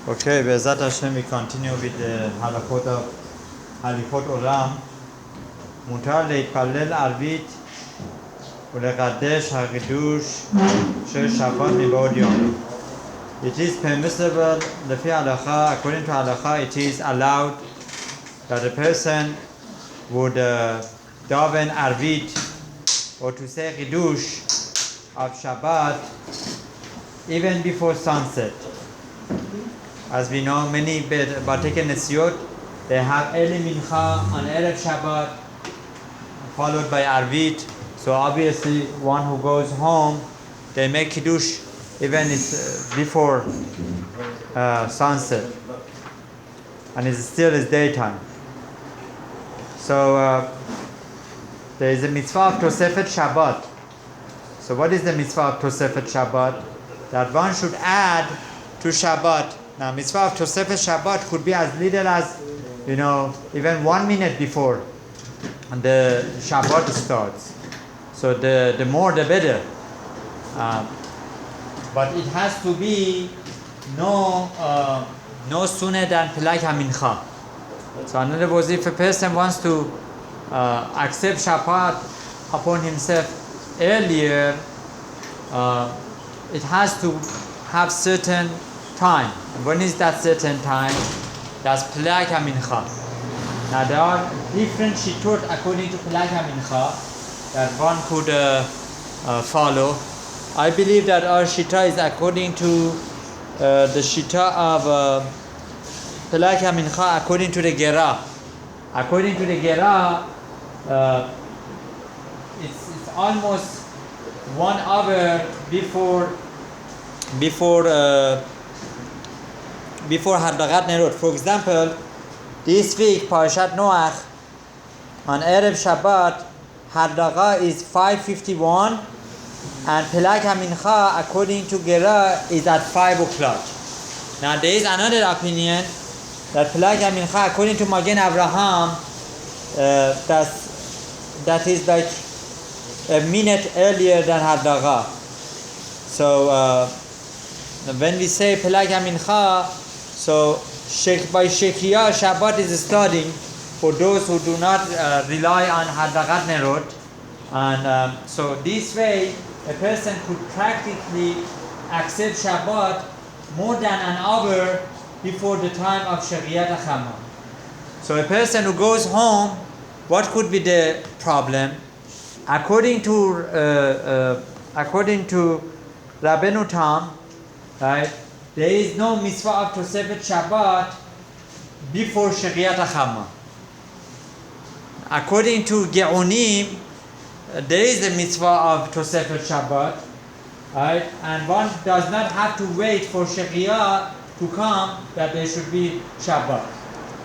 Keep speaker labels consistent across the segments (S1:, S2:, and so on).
S1: Okay, Be'ezat Hashem, we continue with the הליכות of הליכות עולם. מותר להתפלל ערבית ולקדש הקידוש של שבת מבעוד יום. It is permissible, לפי ההלכה, according to ההלכה, it is allowed that a person would daven ערבית or to say קידוש of Shabbat even before sunset. As we know, many Bate Knesiot, they have early mincha on Erev Shabbat, followed by Arvit. So obviously, one who goes home, they make Kiddush even before sunset, and it still is daytime. So there is a mitzvah of Tosefet Shabbat. So what is the mitzvah of Tosefet Shabbat? That one should add to Shabbat. Now, mitzvah of Tosefet Shabbat could be as little as, even 1 minute before the Shabbat starts. So the more the better. But it has to be no sooner than Pelak HaMincha. So in other words, if a person wants to accept Shabbat upon himself earlier, it has to have certain time. When is that certain time? That's Pelak HaMincha. Now there are different shittot according to Pelak HaMincha that one could follow. I believe that our shita is according to the shita of Pelak HaMincha according to the Gerah. According to the Gerah, it's almost 1 hour before Hadlagat Nerot. For example, this week, Parashat Noach, on Erev Shabbat, Hadlaga is 5:51, and Pelak HaMincha, according to Gerah, is at 5 o'clock. Now, there is another opinion that Pelak HaMincha, according to Magen Avraham, that is like a minute earlier than Hadlaga. So, when we say Pelak HaMincha, so by Shekiah, Shabbat is starting for those who do not rely on Hadlagat Nerot. And so this way, a person could practically accept Shabbat more than an hour before the time of Shariat HaChamam. So a person who goes home, what could be the problem? According to Rabbeinu Tam, right? There is no mitzvah of Tosefet Shabbat before Shariat HaChamam. According to Geonim, there is a mitzvah of Tosefet Shabbat, right? And one does not have to wait for Shariat to come that there should be Shabbat.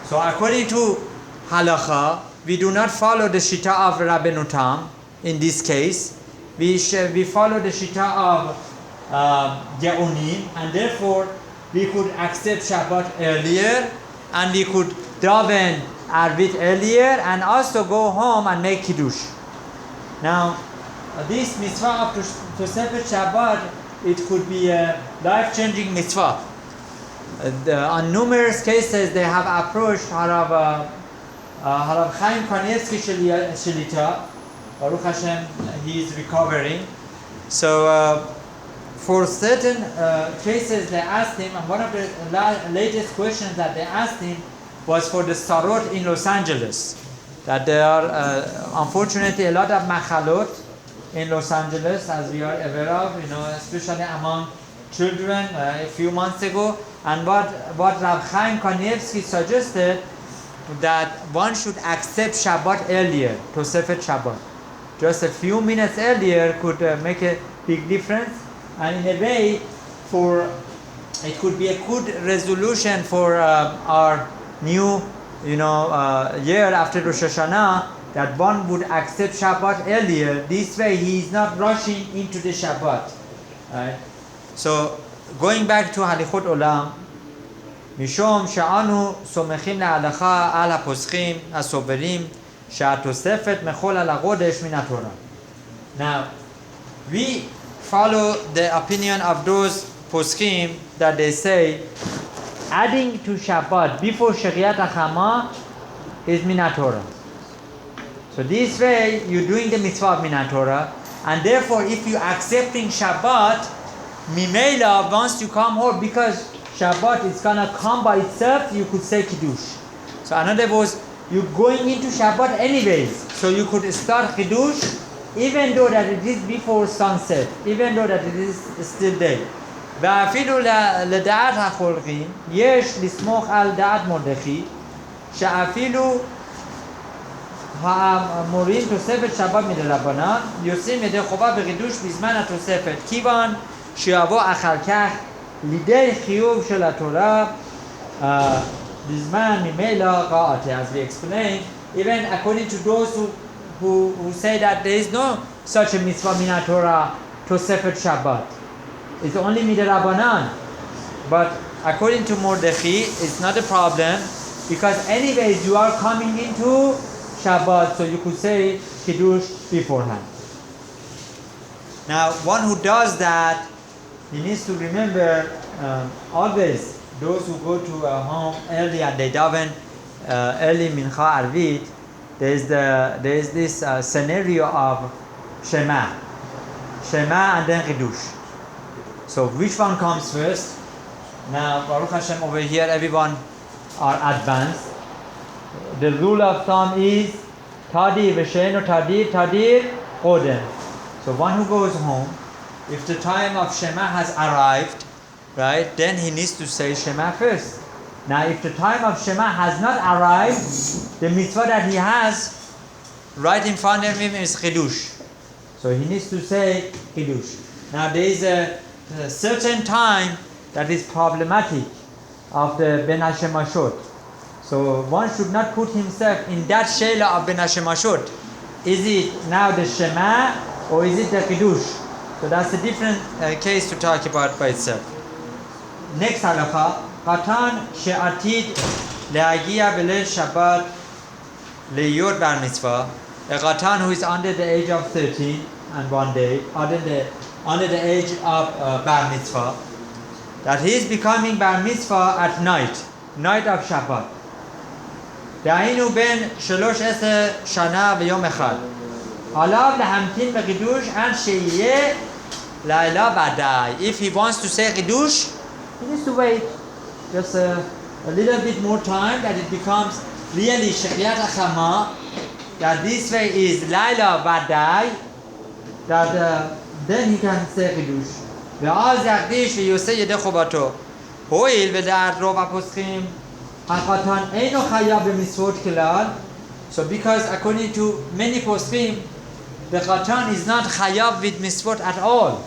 S1: So according to Halacha, we do not follow the Shita of Rabbeinu Tam in this case. We follow the Shita of Geonim, and therefore we could accept Shabbat earlier, and we could daven Arvit earlier, and also go home and make Kiddush. Now, this mitzvah of Tosefet Shabbat, it could be a life-changing mitzvah. On numerous cases, they have approached Harav Chaim Kanievsky Shelita. Baruch Hashem, he is recovering. So, for certain cases, they asked him, and one of the latest questions that they asked him was for the sarot in Los Angeles. That there are, unfortunately, a lot of machalot in Los Angeles, as we are aware of, especially among children a few months ago. And what Rav Chaim Kanievsky suggested, that one should accept Shabbat earlier, Tosefet Shabbat. Just a few minutes earlier could make a big difference. And in a way, it could be a good resolution for our new, year after Rosh Hashanah, that one would accept Shabbat earlier. This way, he is not rushing into the Shabbat. Right? So, going back to הליכות עולם, משום שאנו סומכים להלכה על הפוסחים הסוברים שהתוספת מחול על הגודש מן התורה. Now, we follow the opinion of those poskim that they say adding to Shabbat before Shariat Achama is Minat Torah. So this way you're doing the mitzvah of Minat Torah, and therefore if you're accepting Shabbat, Mimela wants to come home because Shabbat is gonna come by itself, you could say Kiddush. So in other words, you're going into Shabbat anyways. So you could start Kiddush even though that it is before sunset, even though that it is still day. ואפילו לדעת החולקים, יש לסמוך על דעת מרדכי, שאפילו האמורים תוספת שבת מדרבנן, יוצאים ידי חובה בחידוש בזמן התוספת, כיוון שיבוא אחר כך לידי חיוב של התורה, בזמן ממילא ראתה. As we explained, even according to those who say that there is no such a mitzvah min Torah tosefet Shabbat, it's only midrabanan. But according to Mordechai, it's not a problem because anyways you are coming into Shabbat, so you could say Kiddush beforehand. Now, one who does that, he needs to remember always those who go to a home early and they daven early mincha arvit. There is this scenario of Shema and then Kiddush. So which one comes first? Now Baruch Hashem, over here everyone are advanced. The rule of thumb is Tadir v'she'enu Tadir Kodem. So one who goes home, if the time of Shema has arrived, right, then he needs to say Shema first. Now if the time of Shema has not arrived, the mitzvah that he has right in front of him is Kiddush. So he needs to say Kiddush. Now there is a certain time that is problematic of the Ben Hashemashot. So one should not put himself in that sheila of Ben Hashemashot. Is it now the Shema or is it the Kiddush? So that's a different case to talk about by itself. Next halakha, Qatan she'atid le'agia b'leil Shabbat le'yod bar mitzvah. A Qatan who is under the age of 13 and 1 day, under the age of bar mitzvah, that he is becoming bar mitzvah at night of Shabbat. דהיינו בין 13 שנה ויום אחד. עליו להמתין בחידוש עד שיהיה לילה ודאי. If he wants to say חידוש, he needs to wait just a little bit more time that it becomes really שחיית החמה, that this way is לילה ודאי, that then he can say חידוש. ואז יקדיש ויעשה ידי חובתו. הואיל ודעת רוב הפוסקים החתן אינו חייב במצוות כלל, so because according to many poskim, the Khatan is not chayav with mitzvot at all,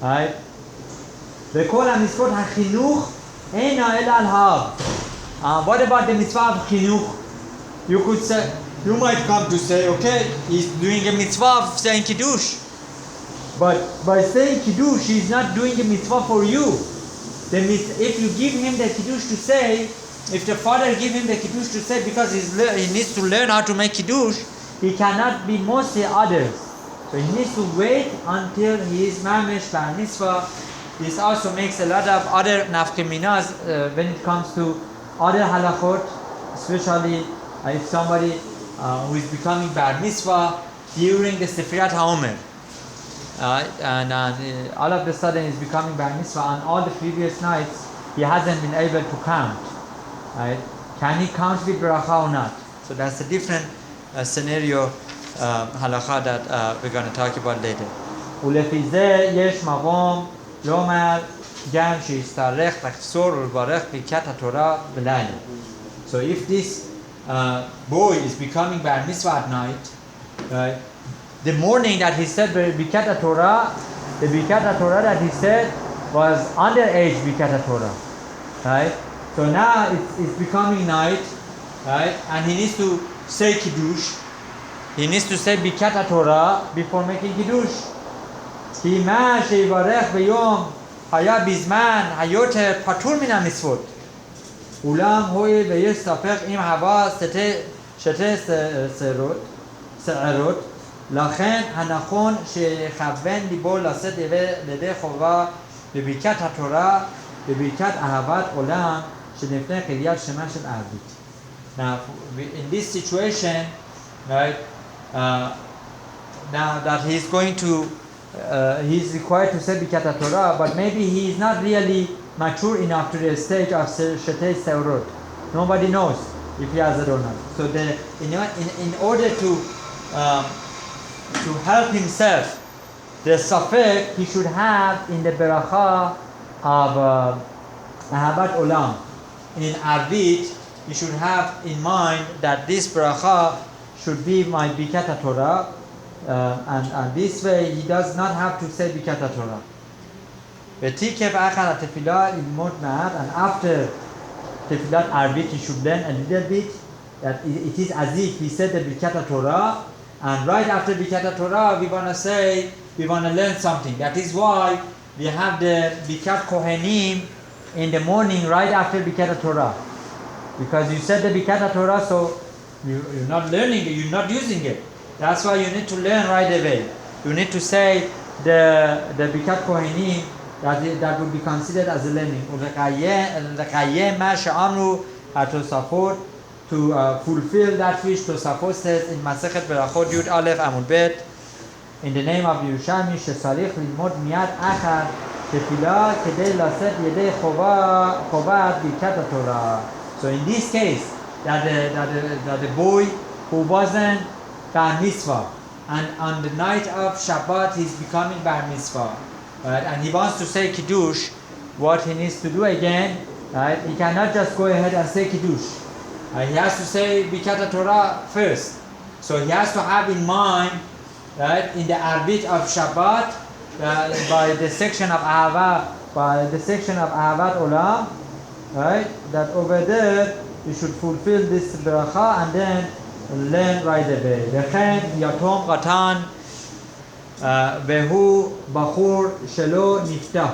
S1: right? וכל המצוות החינוך אינה אלא על הב. What about the mitzvah of chinuch? You could say, you might come to say, okay, he's doing a mitzvah of saying kiddush, but by saying kiddush, he's not doing a mitzvah for you. If you give him the kiddush to say, if the father give him the kiddush to say because he needs to learn how to make kiddush, he cannot be mostly others. So he needs to wait until he is mamish bar mitzvah. This also makes a lot of other nafkeminas when it comes to other halachot, especially if somebody who is becoming bar mitzvah during the Sefirat HaOmer. And all of a sudden is becoming bar mitzvah, and all the previous nights he hasn't been able to count. Right? Can he count with bracha or not? So that's a different scenario halakha that we're going to talk about later. ולפי זה יש מקום לומר גם שיצטרך לחזור ולברך ברכת התורה בלילה. So if this boy is becoming bar mitzvah at night, right, the morning that he said bרכת Torah, the bרכת Torah that he said was underage bרכת Torah, right? So now it's becoming night, right? And he needs to say kiddush. He needs to say bרכת Torah before making kiddush. כי מה שיברך ביום היה בזמן היותר פטור מן המצוות. אולם הואיל ויש ספק אם הווה שתי שערות, לכן הנכון שיכוון ליבו לשאת ידי חובה בברכת התורה, בברכת אהבת עולם, שלפני קריאת שמע של ערבית. Now, in this situation, right, now that he's going to, he's required to say Birkat Torah, but maybe he is not really mature enough to the stage of Shetei Seurot. Nobody knows if he has it or not. So in order to help himself, the Safek he should have in the Beracha of Ahabat Olam. In Arvit, you should have in mind that this Beracha should be my Birkat Torah, and this way he does not have to say Birkat Torah. ותיקף אחר התפילה ללמוד מעט, and after תפילת ערבית he should learn a little bit, that it is as if he said the Birkat Torah, and right after Birkat Torah we want to learn something. That is why we have the Birkat Kohenim in the morning right after Birkat Torah, because you said the Birkat Torah, so you're not learning it, you're not using it. That's why you need to learn right away. You need to say the Birkat Kohenim, that would be considered as a learning. To fulfill that which Tosafot says in Masechet Berachot Yud Aleph Amud Bet, in the name of Yerushalmi, שצריך ללמוד מיד אחר תפילה כדי לשאת ידי חובת ברכת התורה. So in this case, that the boy who wasn't bar mitzvah, and on the night of Shabbat he's becoming bar mitzvah, right? And he wants to say Kiddush, what he needs to do again, right? He cannot just go ahead and say Kiddush. He has to say Birkat Torah first. So he has to have in mind, right, in the Arbit of Shabbat, by the section of Ahavat Olam, right, that over there you should fulfill this bracha and then learn right away. וכן יתום קטן והוא בחור שלא נפטר.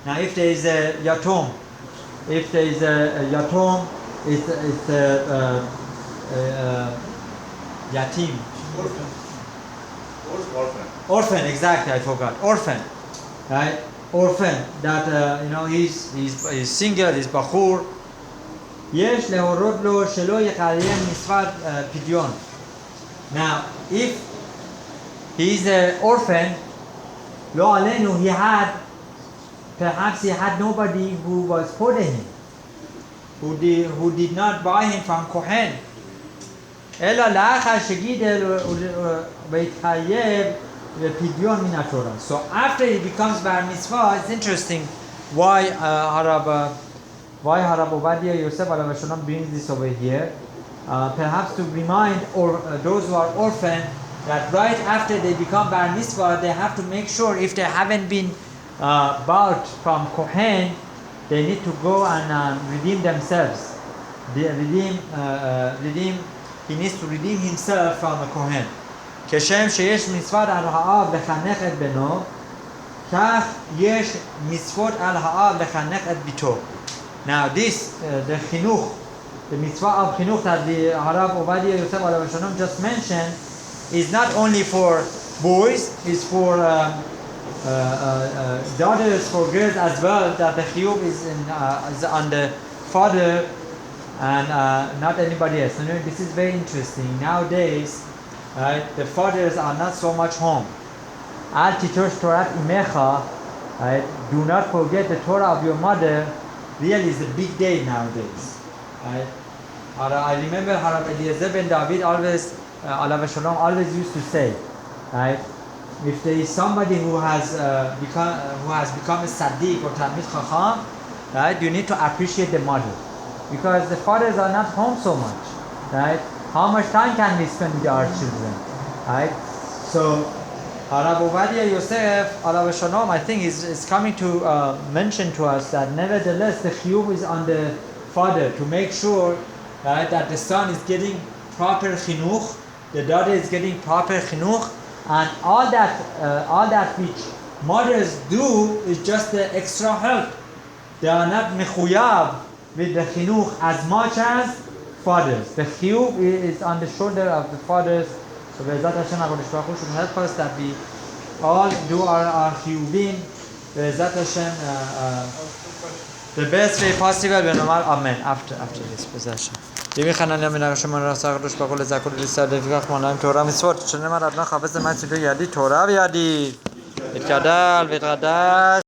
S1: Now if there is a yatom, it's yatim. Orphan, exactly, I forgot. Orphan, right? Orphan, that he's single, he's בחור. יש להורות לו שלא יקיים מצוות פדיון. Now, if he's an orphan, לא עלינו, perhaps he had nobody who was supporting him, who did not buy him from Kohen. אלא לאחר שגידל והתחייב לפדיון מן התורה. So after he becomes bar mitzvah, it's interesting why Harab Ovadia Yosef Alav Shalom brings this over here. Perhaps to remind those who are orphaned that right after they become bar mitzvah, they have to make sure if they haven't been bought from Kohen, they need to go and redeem themselves. He needs to redeem himself from the Kohen. כשם שיש מצוות על האב לחנך את בנו, כך יש מצוות על האב לחנך את ביתו. Now this, the chinuch, the mitzvah of chinuch that the Harav Ovadia Yosef Alav Shalom just mentioned, is not only for boys, it's for daughters, for girls as well, that the chiyuv is on the father and not anybody else. You know, this is very interesting. Nowadays, right, the fathers are not so much home. Al titosh Torah imecha, right, do not forget the Torah of your mother. Really is a big day nowadays. Right? I remember Harab Eliezer ben David always, Alav Shalom, always used to say, right, if there is somebody who has become a Sadiq or Talmid Chacham, right, you need to appreciate the mother, because the fathers are not home so much, right? How much time can we spend with our children, right? So Harab Ovadia Yosef Alav Shalom, I think is coming to mention to us that nevertheless the chiyuv is on the father to make sure, right, that the son is getting proper chinuch, the daughter is getting proper chinuch, and all that which mothers do is just the extra help. They are not mechuyav with the chinuch as much as fathers. The chiyuv is on the shoulder of the fathers. So Be'ezat Hashem HaKadosh Baruch Hu should help us that we all do our chiyuvim. Be'ezat Hashem. the best way possible ונאמר amen after this possession. ימי חנניה מן הרשמון רס"ר הקדוש ברוך הוא לזכות לישראל לפיכך מונעים תורה מצוות שנאמר אדוני חפץ למען צידוק ידי תורה וידי יתגדל ויתחדש